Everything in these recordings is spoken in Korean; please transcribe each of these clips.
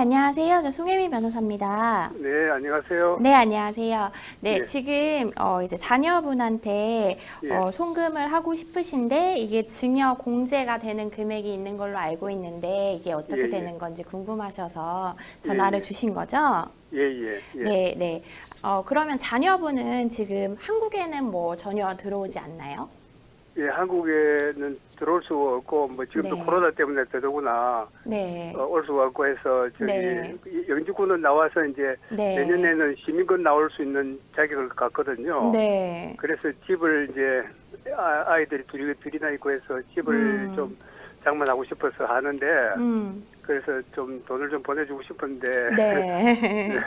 안녕하세요. 저 송혜미 변호사입니다. 네, 안녕하세요. 네, 안녕하세요. 네, 예, 지금 이제 자녀분한테 예, 송금을 하고 싶으신데 이게 증여 공제가 되는 금액이 있는 걸로 알고 있는데 이게 예, 어떻게 예, 되는 건지 궁금하셔서 예, 전화를 예, 주신 거죠? 예, 예, 예. 네, 네. 그러면 자녀분은 지금 한국에는 뭐 전혀 들어오지 않나요? 예, 한국에는 들어올 수가 없고, 뭐, 지금도 네, 코로나 때문에 더더구나, 네, 올 수가 없고 해서, 네, 영주권은 나와서 이제 네, 내년에는 시민권 나올 수 있는 자격을 갖거든요. 네. 그래서 집을 이제, 아이들이 둘이나 있고 해서 집을 음, 좀 장만하고 싶어서 하는데, 음, 그래서 좀 돈을 좀 보내주고 싶은데, 네.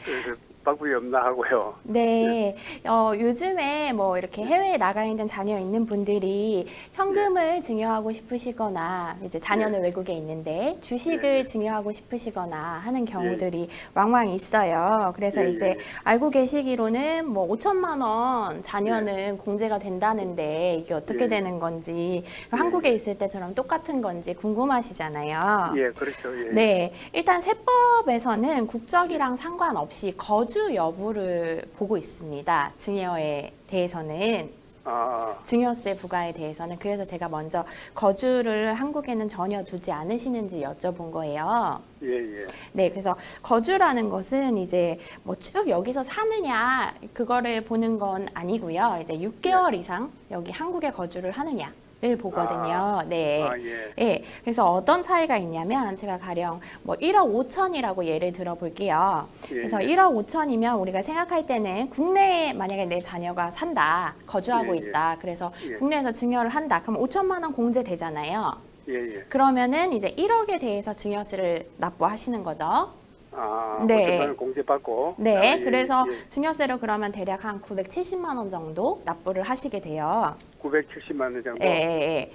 그래서 방법이 없나 하고요. 네, 요즘에 뭐 이렇게 해외에 나가 있는 자녀 있는 분들이 예, 현금을 증여하고 싶으시거나 이제 예, 자녀는 외국에 있는데 예, 주식을 예, 증여하고 싶으시거나 하는 예, 경우들이 왕왕 있어요. 예, 그래서 이제 예, 알고 계시기로는 뭐 5천만 원 예, 자녀는 공제가 된다는데 이게 예, 어떻게 예, 되는 건지 예, 한국에 예, 있을 때처럼 똑같은 건지 궁금하시잖아요. 예, 그렇죠. 예, 예, 네, 일단 세법에서는 예. 국적이랑 상관없이 거주 여부를 보고 있습니다. 증여에 대해서는. 아, 증여세 부과에 대해서는. 그래서 제가 먼저 거주를 한국에는 전혀 두지 않으시는지 여쭤본 거예요. 예, 예, 네, 그래서 거주라는 것은 이제 뭐 쭉 여기서 사느냐, 그거를 보는 건 아니고요. 이제 예. 6개월 이상 여기 한국에 거주를 하느냐를 아, 보거든요. 네. 예, 예. 그래서 어떤 차이가 있냐면 제가 가령 뭐 1억 5천이라고 예를 들어 볼게요. 예, 그래서 예, 1억 5천이면 우리가 생각할 때는 국내에 만약에 내 자녀가 산다, 예, 거주하고 예, 있다. 그래서 예, 국내에서 증여를 한다. 그럼 5천만 원 공제되잖아요. 예, 예. 그러면은 이제 1억에 대해서 증여세를 납부하시는 거죠. 아, 5천만 원 네. 공제 받고, 아, 네. 예, 그래서 예, 증여세로 그러면 대략 한 970만 원 정도 납부를 하시게 돼요. 970만 원 예, 정도, 예,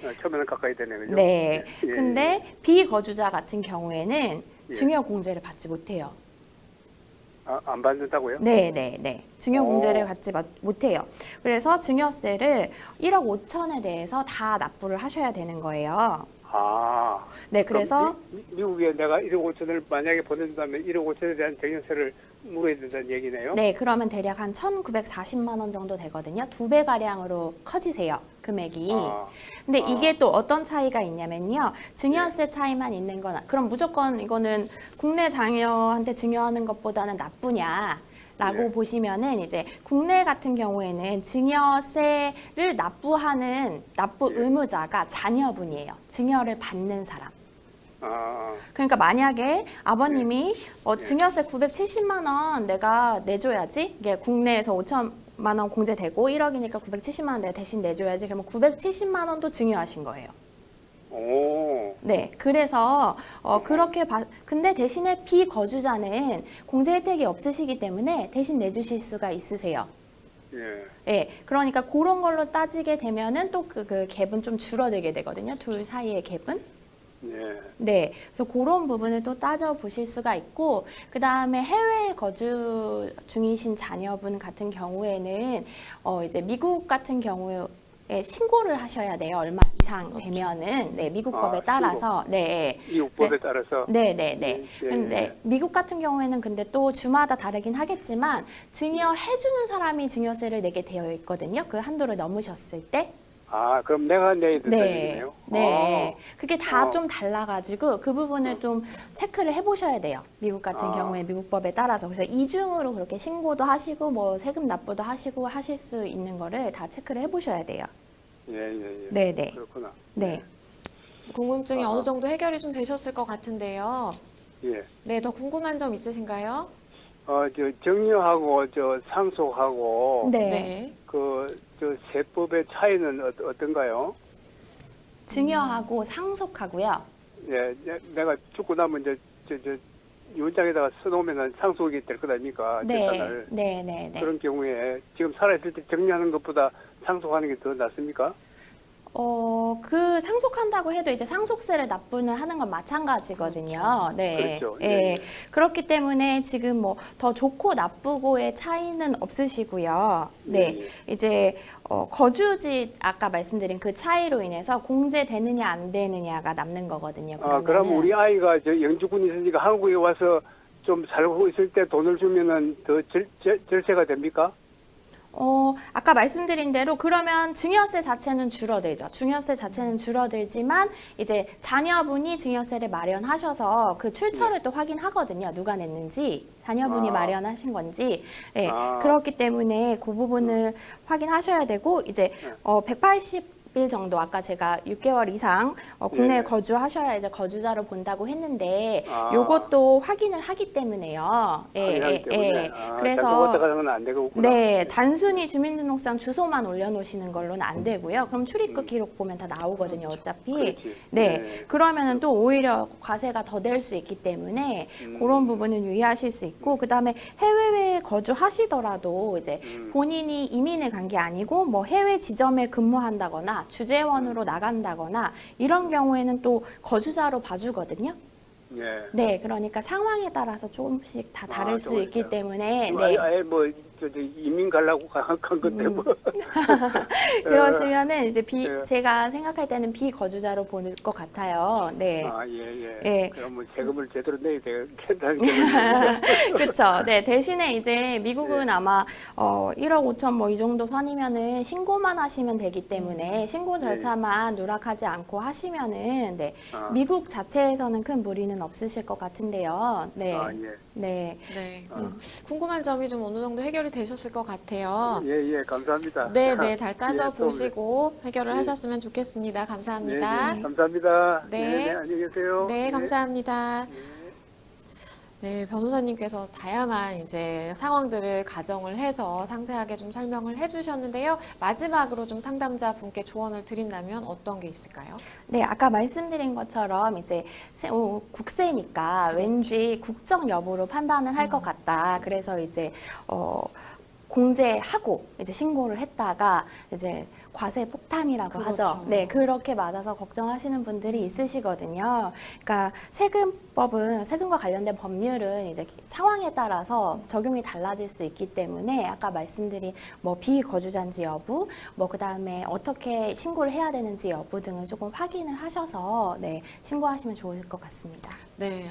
예. 1,000만 원 가까이 되네, 그죠? 예, 네. 예, 예, 근데 비거주자 같은 경우에는 예. 증여 공제를 받지 못해요. 아, 안 받는다고요? 네, 네, 네. 증여 공제를 오, 받지 못해요. 그래서 증여세를 1억 5천에 대해서 다 납부를 하셔야 되는 거예요. 아, 네, 그럼 그래서 미국에 내가 1억 5천을 만약에 보내준다면 1억 5천에 대한 증여세를 물어야 된다는 얘기네요? 네, 그러면 대략 한 1,940만 원 정도 되거든요. 2배 가량으로 커지세요, 금액이. 아, 근데 아, 이게 또 어떤 차이가 있냐면요. 예, 증여세 차이만 있는 건, 그럼 무조건 이거는 국내 자녀한테 증여하는 것보다는 나쁘냐? 라고 예, 보시면은 이제 국내 같은 경우에는 증여세를 납부하는 납부 예, 의무자가 자녀분이에요. 증여를 받는 사람. 아, 그러니까 만약에 예, 아버님이 예, 증여세 970만 원 내가 내줘야지. 이게 국내에서 5천만 원 공제되고 1억이니까 970만 원 내가 대신 내줘야지. 그러면 970만 원도 증여하신 거예요. 오, 네, 그래서 어허, 근데 대신에 비거주자는 공제 혜택이 없으시기 때문에 대신 내주실 수가 있으세요. 예, 예, 그러니까 그런 걸로 따지게 되면은 또 그 갭은 좀 줄어들게 되거든요. 둘 사이의 갭은. 예, 네, 그래서 그런 부분을 또 따져보실 수가 있고, 그 다음에 해외에 거주 중이신 자녀분 같은 경우에는, 이제 미국 같은 경우에 신고를 하셔야 돼요. 얼마 이상 그렇죠. 되면은, 네, 미국 법에 아, 신고. 따라서, 네, 이웃법에 따라서, 네, 네, 네. 예, 예, 예. 근데 미국 같은 경우에는 근데 또 주마다 다르긴 하겠지만, 증여해주는 사람이 증여세를 내게 되어 있거든요. 그 한도를 넘으셨을 때. 아, 그럼 내가 내야 된다는 네, 얘기네요? 네. 그게 다 어, 좀 달라가지고 그 부분을 좀 체크를 해보셔야 돼요. 미국 같은 아, 경우에 미국법에 따라서. 그래서 이중으로 그렇게 신고도 하시고 뭐 세금 납부도 하시고 하실 수 있는 거를 다 체크를 해보셔야 돼요. 예, 예, 예. 네, 네. 그렇구나. 네. 궁금증이 어느 아하, 정도 해결이 좀 되셨을 것 같은데요. 예. 네, 더 궁금한 점 있으신가요? 정리하고, 상속하고, 네. 네. 세법의 차이는 어떤가요? 증여하고 상속하고요. 예, 내가 죽고 나면 유언장에다가 써놓으면 상속이 될 것 아닙니까? 네, 재산을. 네, 네, 네. 그런 경우에 지금 살아있을 때 정리하는 것보다 상속하는 게 더 낫습니까? 그 상속한다고 해도 이제 상속세를 납부를 하는 건 마찬가지거든요. 네. 그렇죠. 예. 예, 예. 그렇기 때문에 지금 뭐 더 좋고 나쁘고의 차이는 없으시고요. 네. 예, 예. 이제 거주지 아까 말씀드린 그 차이로 인해서 공제되느냐 안 되느냐가 남는 거거든요. 그럼 그러면은. 우리 아이가 저 영주권이 있으니까 한국에 와서 좀 살고 있을 때 돈을 주면은 더 절세가 됩니까? 아까 말씀드린 대로 그러면 증여세 자체는 줄어들죠. 증여세 자체는 줄어들지만 이제 자녀분이 증여세를 마련하셔서 그 출처를 또 확인하거든요. 누가 냈는지, 자녀분이 아. 마련하신 건지. 예, 아. 그렇기 때문에 그 부분을 확인하셔야 되고 이제 180일 정도 아까 제가 6개월 이상 국내에 예. 거주하셔야 이제 거주자로 본다고 했는데 아. 요것도 확인을 하기 때문에요. 확인하기 때문에. 그래서 잠깐 왔다 가는 건 안 되겠구나. 네, 단순히 주민등록상 주소만 올려놓으시는 걸로는 안 되고요. 그럼 출입국 기록 보면 다 나오거든요, 어차피. 그렇지. 네, 네. 그러면은 또 오히려 과세가 더 될 수 있기 때문에 그런 부분은 유의하실 수 있고, 그 다음에 해외에 거주하시더라도 이제 본인이 이민을 간 게 아니고 뭐 해외 지점에 근무한다거나 주재원으로 나간다거나 이런 경우에는 또 거주자로 봐주거든요. 예. 네, 그러니까 상황에 따라서 조금씩 다 다를 수 좀 있기 있어요. 때문에 아예 뭐 이민 가려고 간 건데 뭐. 그러시면은 이제 예. 제가 생각할 때는 비거주자로 보는 것 같아요. 네. 아, 예. 예. 그럼 뭐 세금을 제대로 내야 되겠다는 게. 그렇죠. 네, 대신에 이제 미국은 예. 아마 1억 5천 뭐 이 정도 선이면은 신고만 하시면 되기 때문에 신고 절차만 누락하지 않고 하시면은 네. 아. 미국 자체에서는 큰 무리는 없으실 것 같은데요. 네. 아, 예. 네. 네. 궁금한 점이 좀 어느 정도 해결이 되셨을 것 같아요. 예, 감사합니다. 네, 네, 잘 예, 따져보시고 해결을 예. 하셨으면 좋겠습니다. 감사합니다. 네, 감사합니다. 네. 안녕히 계세요. 네, 예. 감사합니다. 네, 변호사님께서 다양한 이제 상황들을 가정을 해서 상세하게 좀 설명을 해주셨는데요. 마지막으로 좀 상담자 분께 조언을 드린다면 어떤 게 있을까요? 네, 아까 말씀드린 것처럼 이제 국세니까 왠지 국적 여부로 판단을 할 것 같다. 그래서 이제 공제하고 이제 신고를 했다가 이제 과세 폭탄이라고 그렇죠. 하죠. 네, 그렇게 맞아서 걱정하시는 분들이 있으시거든요. 그러니까 세금과 관련된 법률은 이제 상황에 따라서 적용이 달라질 수 있기 때문에 아까 말씀드린 뭐 비거주자인지 여부, 뭐 그다음에 어떻게 신고를 해야 되는지 여부 등을 조금 확인을 하셔서 네, 신고하시면 좋을 것 같습니다. 네,